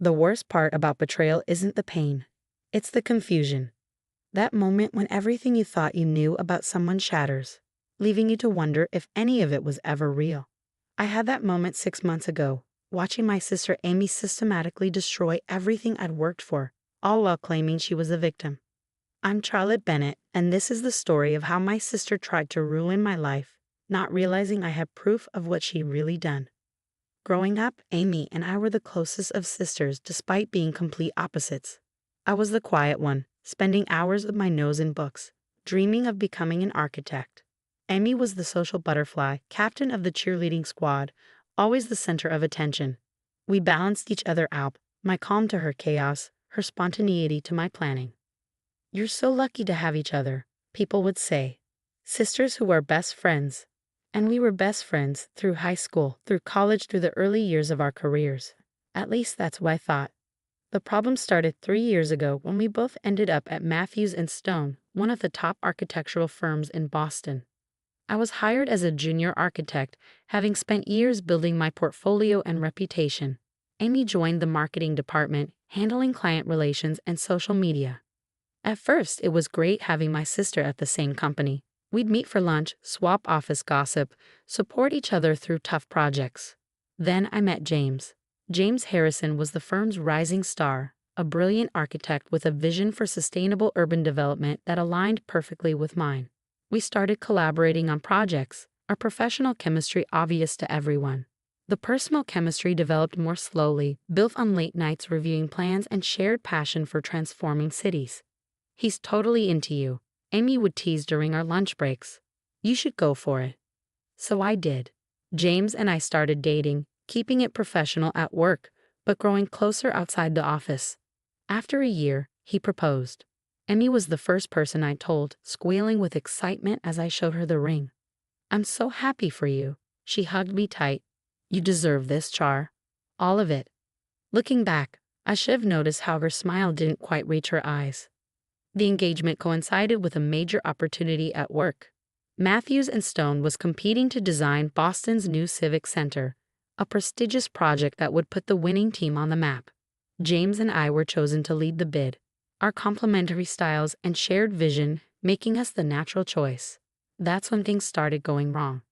The worst part about betrayal isn't the pain. It's the confusion. That moment when everything you thought you knew about someone shatters, leaving you to wonder if any of it was ever real. I had that moment 6 months ago, watching my sister Amy systematically destroy everything I'd worked for, all while claiming she was a victim. I'm Charlotte Bennett, and this is the story of how my sister tried to ruin my life, not realizing I had proof of what she'd really done. Growing up, Amy and I were the closest of sisters despite being complete opposites. I was the quiet one, spending hours with my nose in books, dreaming of becoming an architect. Amy was the social butterfly, captain of the cheerleading squad, always the center of attention. We balanced each other out, my calm to her chaos, her spontaneity to my planning. "You're so lucky to have each other," people would say. Sisters who are best friends. And we were best friends through high school, through college, through the early years of our careers. At least that's what I thought. The problem started 3 years ago when we both ended up at Matthews and Stone, one of the top architectural firms in Boston. I was hired as a junior architect, having spent years building my portfolio and reputation. Amy joined the marketing department, handling client relations and social media. At first, it was great having my sister at the same company. We'd meet for lunch, swap office gossip, support each other through tough projects. Then I met James. James Harrison was the firm's rising star, a brilliant architect with a vision for sustainable urban development that aligned perfectly with mine. We started collaborating on projects, our professional chemistry obvious to everyone. The personal chemistry developed more slowly, built on late nights reviewing plans and shared passion for transforming cities. "He's totally into you," Amy would tease during our lunch breaks. "You should go for it." So I did. James and I started dating, keeping it professional at work, but growing closer outside the office. After a year, he proposed. Amy was the first person I told, squealing with excitement as I showed her the ring. "I'm so happy for you." She hugged me tight. "You deserve this, Char. All of it." Looking back, I should have noticed how her smile didn't quite reach her eyes. The engagement coincided with a major opportunity at work. Matthews and Stone was competing to design Boston's new Civic Center, a prestigious project that would put the winning team on the map. James and I were chosen to lead the bid, our complementary styles and shared vision making us the natural choice. That's when things started going wrong.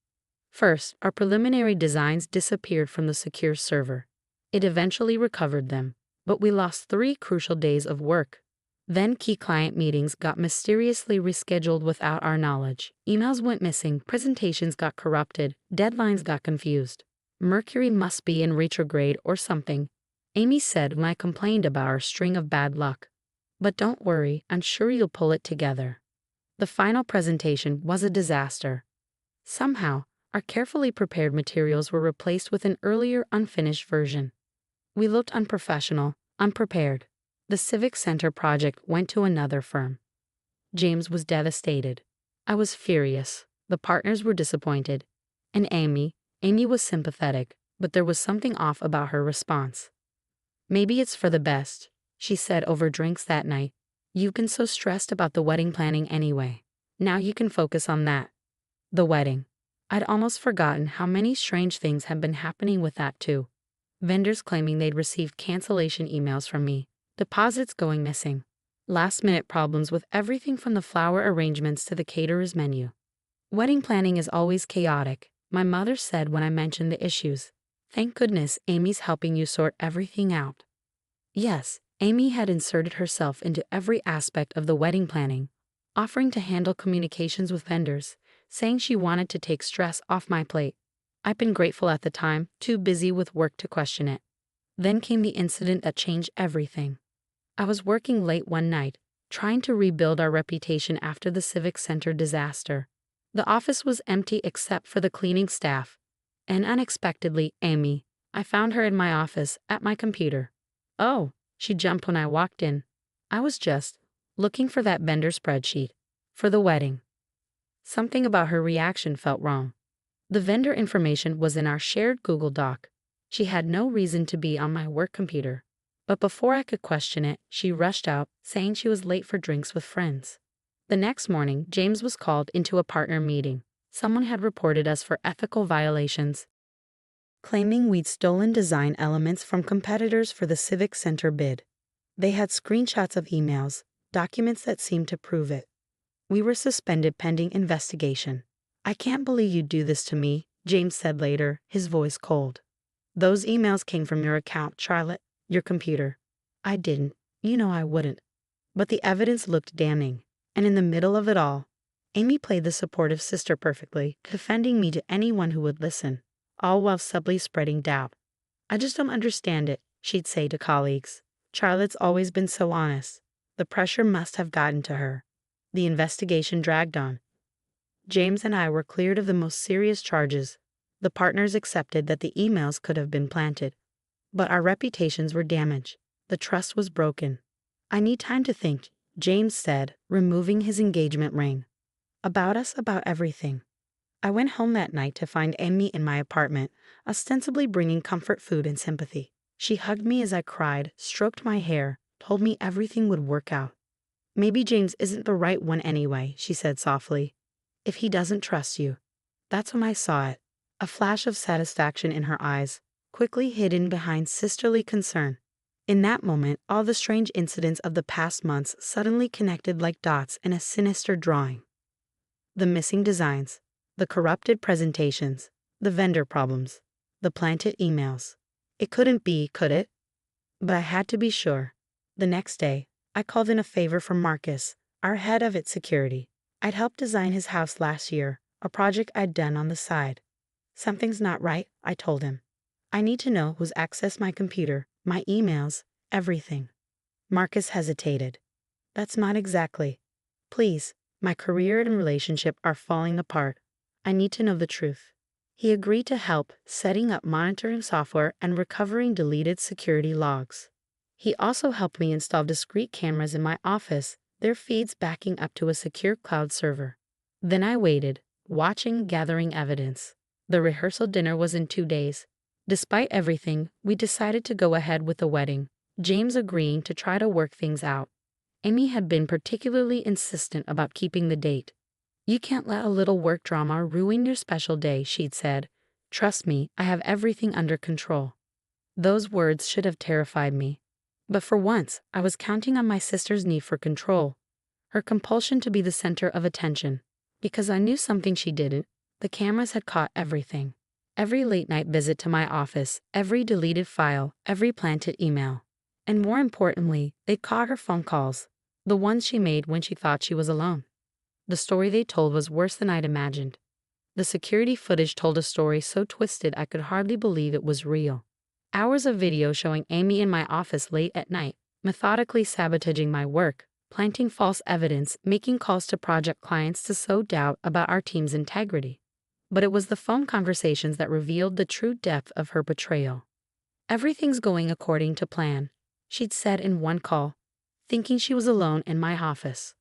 First, our preliminary designs disappeared from the secure server. It eventually recovered them, but we lost 3 crucial days of work. Then key client meetings got mysteriously rescheduled without our knowledge. Emails went missing, presentations got corrupted, deadlines got confused. Mercury must be in retrograde or something, Amy said when I complained about our string of bad luck. But don't worry, I'm sure you'll pull it together. The final presentation was a disaster. Somehow, our carefully prepared materials were replaced with an earlier unfinished version. We looked unprofessional, unprepared. The Civic Center project went to another firm. James was devastated. I was furious. The partners were disappointed. And Amy was sympathetic, but there was something off about her response. "Maybe it's for the best," she said over drinks that night. "You've been so stressed about the wedding planning anyway. Now you can focus on that." The wedding. I'd almost forgotten how many strange things had been happening with that too. Vendors claiming they'd received cancellation emails from me. Deposits going missing. Last-minute problems with everything from the flower arrangements to the caterer's menu. "Wedding planning is always chaotic," my mother said when I mentioned the issues. "Thank goodness Amy's helping you sort everything out." Yes, Amy had inserted herself into every aspect of the wedding planning, offering to handle communications with vendors, saying she wanted to take stress off my plate. I'd been grateful at the time, too busy with work to question it. Then came the incident that changed everything. I was working late one night, trying to rebuild our reputation after the Civic Center disaster. The office was empty except for the cleaning staff. And unexpectedly, I found her in my office, at my computer. "Oh," she jumped when I walked in. I was just looking for that vendor spreadsheet. For the wedding. Something about her reaction felt wrong. The vendor information was in our shared Google Doc. She had no reason to be on my work computer. But before I could question it, she rushed out, saying she was late for drinks with friends. The next morning, James was called into a partner meeting. Someone had reported us for ethical violations. claiming we'd stolen design elements from competitors for the Civic Center bid. They had screenshots of emails, documents that seemed to prove it. We were suspended pending investigation. "I can't believe you'd do this to me," James said later, his voice cold. "Those emails came from your account, Charlotte, your computer." "I didn't. You know I wouldn't." But the evidence looked damning. And in the middle of it all, Amy played the supportive sister perfectly, defending me to anyone who would listen, all while subtly spreading doubt. "I just don't understand it," she'd say to colleagues. "Charlotte's always been so honest. The pressure must have gotten to her." The investigation dragged on. James and I were cleared of the most serious charges. The partners accepted that the emails could have been planted. But our reputations were damaged. The trust was broken. "I need time to think," James said, removing his engagement ring. "About us, about everything." I went home that night to find Amy in my apartment, ostensibly bringing comfort food and sympathy. She hugged me as I cried, stroked my hair, told me everything would work out. "Maybe James isn't the right one anyway," she said softly. "If he doesn't trust you." That's when I saw it. A flash of satisfaction in her eyes, quickly hidden behind sisterly concern. In that moment, all the strange incidents of the past months suddenly connected like dots in a sinister drawing. The missing designs, the corrupted presentations, the vendor problems, the planted emails. It couldn't be, could it? But I had to be sure. The next day, I called in a favor from Marcus, our head of its security. I'd helped design his house last year, a project I'd done on the side. "Something's not right," I told him. "I need to know who's accessed my computer, my emails, everything." Marcus hesitated. "That's not exactly. Please, my career and relationship are falling apart. I need to know the truth." He agreed to help, setting up monitoring software and recovering deleted security logs. He also helped me install discrete cameras in my office, their feeds backing up to a secure cloud server. Then I waited, watching, gathering evidence. The rehearsal dinner was in 2 days. Despite everything, we decided to go ahead with the wedding, James agreeing to try to work things out. Amy had been particularly insistent about keeping the date. "You can't let a little work drama ruin your special day," she'd said. "Trust me, I have everything under control." Those words should have terrified me. But for once, I was counting on my sister's need for control, her compulsion to be the center of attention. Because I knew something she didn't, the cameras had caught everything. Every late-night visit to my office, every deleted file, every planted email. And more importantly, they caught her phone calls, the ones she made when she thought she was alone. The story they told was worse than I'd imagined. The security footage told a story so twisted I could hardly believe it was real. Hours of video showing Amy in my office late at night, methodically sabotaging my work, planting false evidence, making calls to project clients to sow doubt about our team's integrity. But it was the phone conversations that revealed the true depth of her betrayal. "Everything's going according to plan," she'd said in one call, thinking she was alone in my office.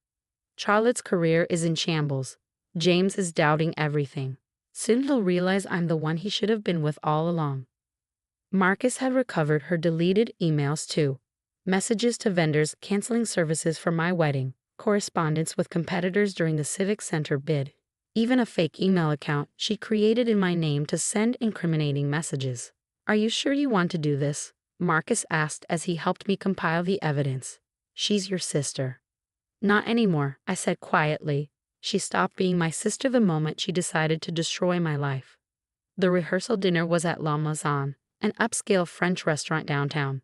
"Charlotte's career is in shambles. James is doubting everything. Soon he'll realize I'm the one he should have been with all along." Marcus had recovered her deleted emails too. Messages to vendors canceling services for my wedding, correspondence with competitors during the Civic Center bid, even a fake email account she created in my name to send incriminating messages. "Are you sure you want to do this?" Marcus asked as he helped me compile the evidence. "She's your sister." "Not anymore," I said quietly. She stopped being my sister the moment she decided to destroy my life. The rehearsal dinner was at La Maison, an upscale French restaurant downtown.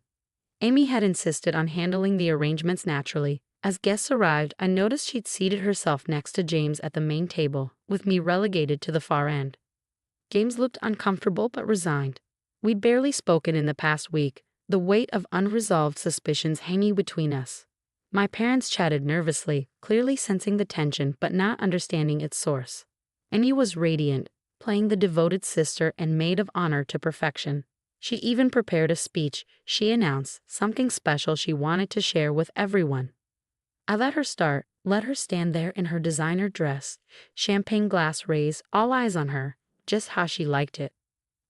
Amy had insisted on handling the arrangements naturally. As guests arrived, I noticed she'd seated herself next to James at the main table, with me relegated to the far end. James looked uncomfortable but resigned. We'd barely spoken in the past week, the weight of unresolved suspicions hanging between us. My parents chatted nervously, clearly sensing the tension but not understanding its source. Amy was radiant, playing the devoted sister and maid of honor to perfection. She even prepared a speech, she announced, something special she wanted to share with everyone. I let her start, let her stand there in her designer dress, champagne glass raised, all eyes on her, just how she liked it.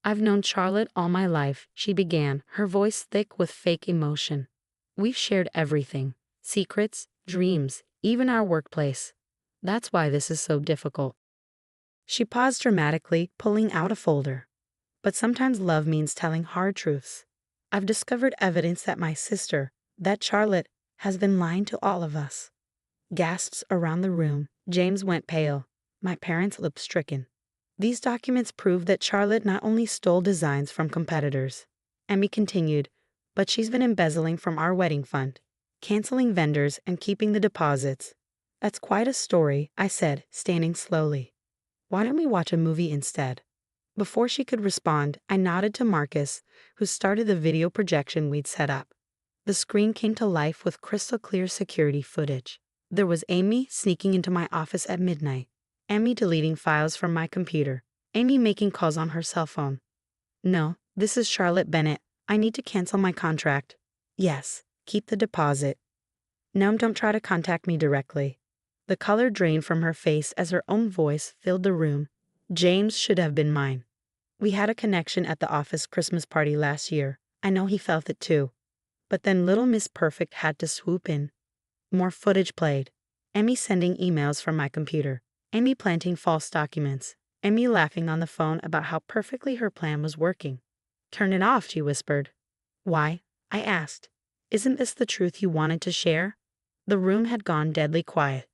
"I've known Charlotte all my life," she began, her voice thick with fake emotion. "We've shared everything, secrets, dreams, even our workplace. That's why this is so difficult." She paused dramatically, pulling out a folder. But sometimes love means telling hard truths. I've discovered evidence that my sister, that Charlotte, has been lying to all of us. Gasps around the room. James went pale. My parents looked stricken. These documents prove that Charlotte not only stole designs from competitors. Emmy continued, but she's been embezzling from our wedding fund, canceling vendors and keeping the deposits. That's quite a story, I said, standing slowly. Why don't we watch a movie instead? Before she could respond, I nodded to Marcus, who started the video projection we'd set up. The screen came to life with crystal clear security footage. There was Amy sneaking into my office at midnight, Amy deleting files from my computer, Amy making calls on her cell phone. No, this is Charlotte Bennett. I need to cancel my contract. Yes, keep the deposit. No, don't try to contact me directly. The color drained from her face as her own voice filled the room. James should have been mine. We had a connection at the office Christmas party last year. I know he felt it too. But then Little Miss Perfect had to swoop in. More footage played. Emmy sending emails from my computer. Emmy planting false documents. Emmy laughing on the phone about how perfectly her plan was working. Turn it off, she whispered. Why? I asked. Isn't this the truth you wanted to share? The room had gone deadly quiet.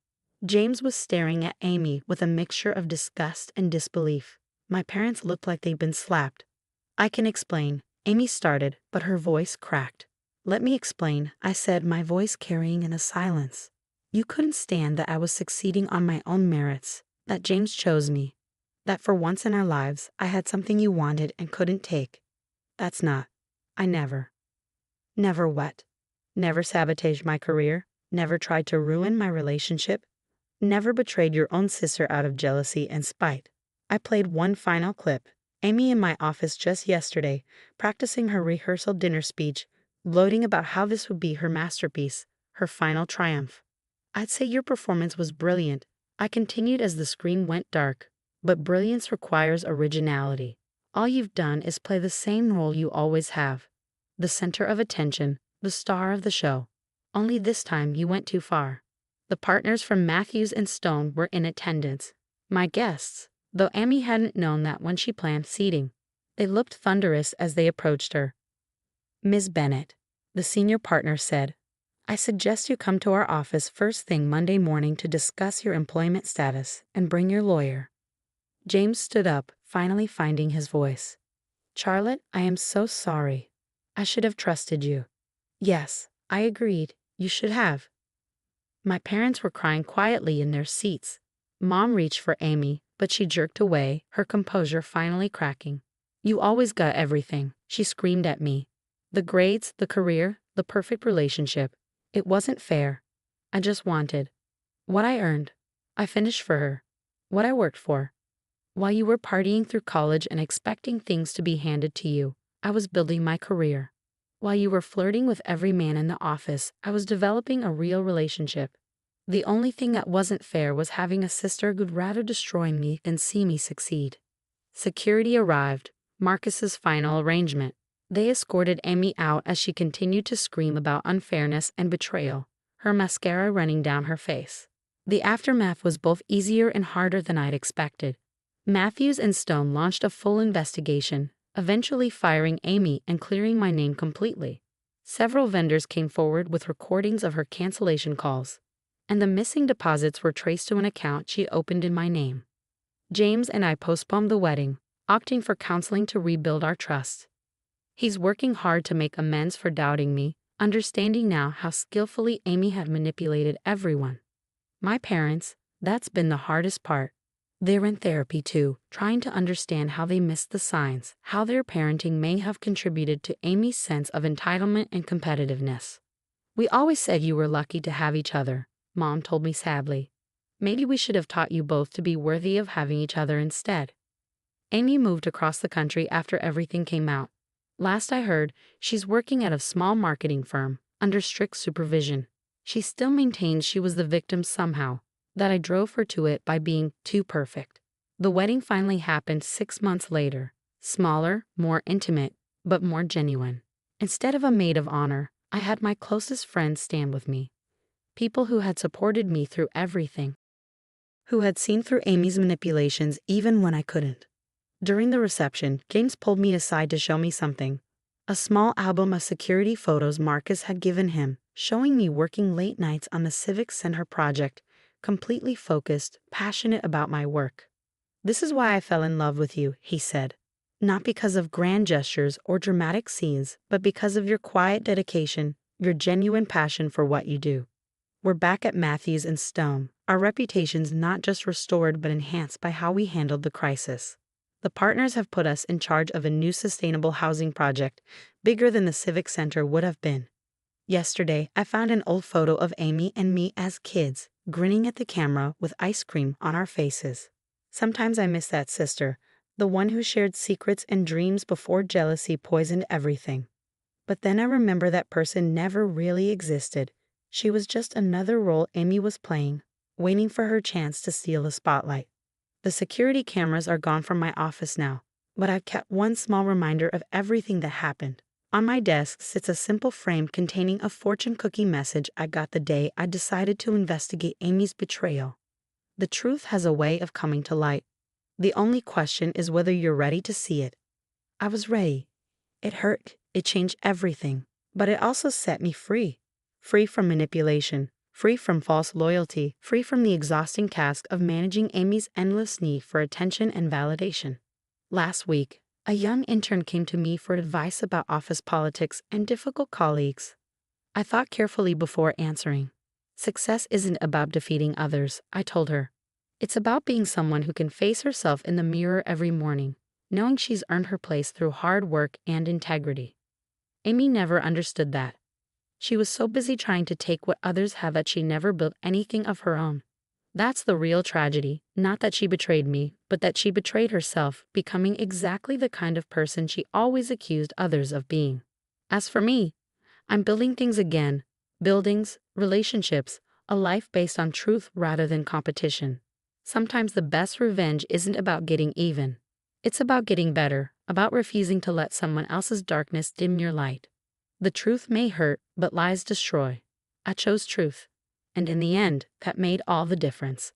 James was staring at Amy with a mixture of disgust and disbelief. My parents looked like they'd been slapped. I can explain, Amy started, but her voice cracked. Let me explain, I said, my voice carrying in a silence. You couldn't stand that I was succeeding on my own merits, that James chose me, that for once in our lives I had something you wanted and couldn't take. That's not. I never. Never what? Never sabotaged my career, never tried to ruin my relationship, never betrayed your own sister out of jealousy and spite. I played one final clip. Amy in my office just yesterday, practicing her rehearsal dinner speech, gloating about how this would be her masterpiece, her final triumph. I'd say your performance was brilliant, I continued as the screen went dark. But brilliance requires originality. All you've done is play the same role you always have. The center of attention, the star of the show. Only this time you went too far. The partners from Matthews and Stone were in attendance. My guests, though Amy hadn't known that when she planned seating. They looked thunderous as they approached her. Ms. Bennett, the senior partner said, I suggest you come to our office first thing Monday morning to discuss your employment status and bring your lawyer. James stood up, finally finding his voice. Charlotte, I am so sorry. I should have trusted you. Yes, I agreed. You should have. My parents were crying quietly in their seats. Mom reached for Amy, but she jerked away, her composure finally cracking. You always got everything, she screamed at me. The grades, the career, the perfect relationship. It wasn't fair. I just wanted what I earned. I finished for her. What I worked for. While you were partying through college and expecting things to be handed to you, I was building my career. While you were flirting with every man in the office, I was developing a real relationship. The only thing that wasn't fair was having a sister who'd rather destroy me than see me succeed. Security arrived, Marcus's final arrangement. They escorted Amy out as she continued to scream about unfairness and betrayal, her mascara running down her face. The aftermath was both easier and harder than I'd expected. Matthews and Stone launched a full investigation, eventually firing Amy and clearing my name completely. Several vendors came forward with recordings of her cancellation calls, and the missing deposits were traced to an account she opened in my name. James and I postponed the wedding, opting for counseling to rebuild our trust. He's working hard to make amends for doubting me, understanding now how skillfully Amy had manipulated everyone. My parents, that's been the hardest part. They're in therapy too, trying to understand how they missed the signs, how their parenting may have contributed to Amy's sense of entitlement and competitiveness. We always said you were lucky to have each other, Mom told me sadly. Maybe we should have taught you both to be worthy of having each other instead. Amy moved across the country after everything came out. Last I heard, she's working at a small marketing firm, under strict supervision. She still maintains she was the victim somehow, that I drove her to it by being too perfect. The wedding finally happened 6 months later, smaller, more intimate, but more genuine. Instead of a maid of honor, I had my closest friends stand with me. People who had supported me through everything. Who had seen through Amy's manipulations even when I couldn't. During the reception, James pulled me aside to show me something. A small album of security photos Marcus had given him, showing me working late nights on the Civic Center project, completely focused, passionate about my work. "This is why I fell in love with you," he said. "Not because of grand gestures or dramatic scenes, but because of your quiet dedication, your genuine passion for what you do." We're back at Matthews and Stone, our reputations not just restored but enhanced by how we handled the crisis. The partners have put us in charge of a new sustainable housing project, bigger than the Civic Center would have been. Yesterday, I found an old photo of Amy and me as kids, grinning at the camera with ice cream on our faces. Sometimes I miss that sister, the one who shared secrets and dreams before jealousy poisoned everything. But then I remember that person never really existed. She was just another role Amy was playing, waiting for her chance to steal the spotlight. The security cameras are gone from my office now, but I've kept one small reminder of everything that happened. On my desk sits a simple frame containing a fortune cookie message I got the day I decided to investigate Amy's betrayal. The truth has a way of coming to light. The only question is whether you're ready to see it. I was ready. It hurt. It changed everything. But it also set me free. Free from manipulation. Free from false loyalty. Free from the exhausting task of managing Amy's endless need for attention and validation. Last week, a young intern came to me for advice about office politics and difficult colleagues. I thought carefully before answering. Success isn't about defeating others, I told her. It's about being someone who can face herself in the mirror every morning, knowing she's earned her place through hard work and integrity. Amy never understood that. She was so busy trying to take what others had that she never built anything of her own. That's the real tragedy, not that she betrayed me, but that she betrayed herself, becoming exactly the kind of person she always accused others of being. As for me, I'm building things again, buildings, relationships, a life based on truth rather than competition. Sometimes the best revenge isn't about getting even. It's about getting better, about refusing to let someone else's darkness dim your light. The truth may hurt, but lies destroy. I chose truth. And in the end, that made all the difference.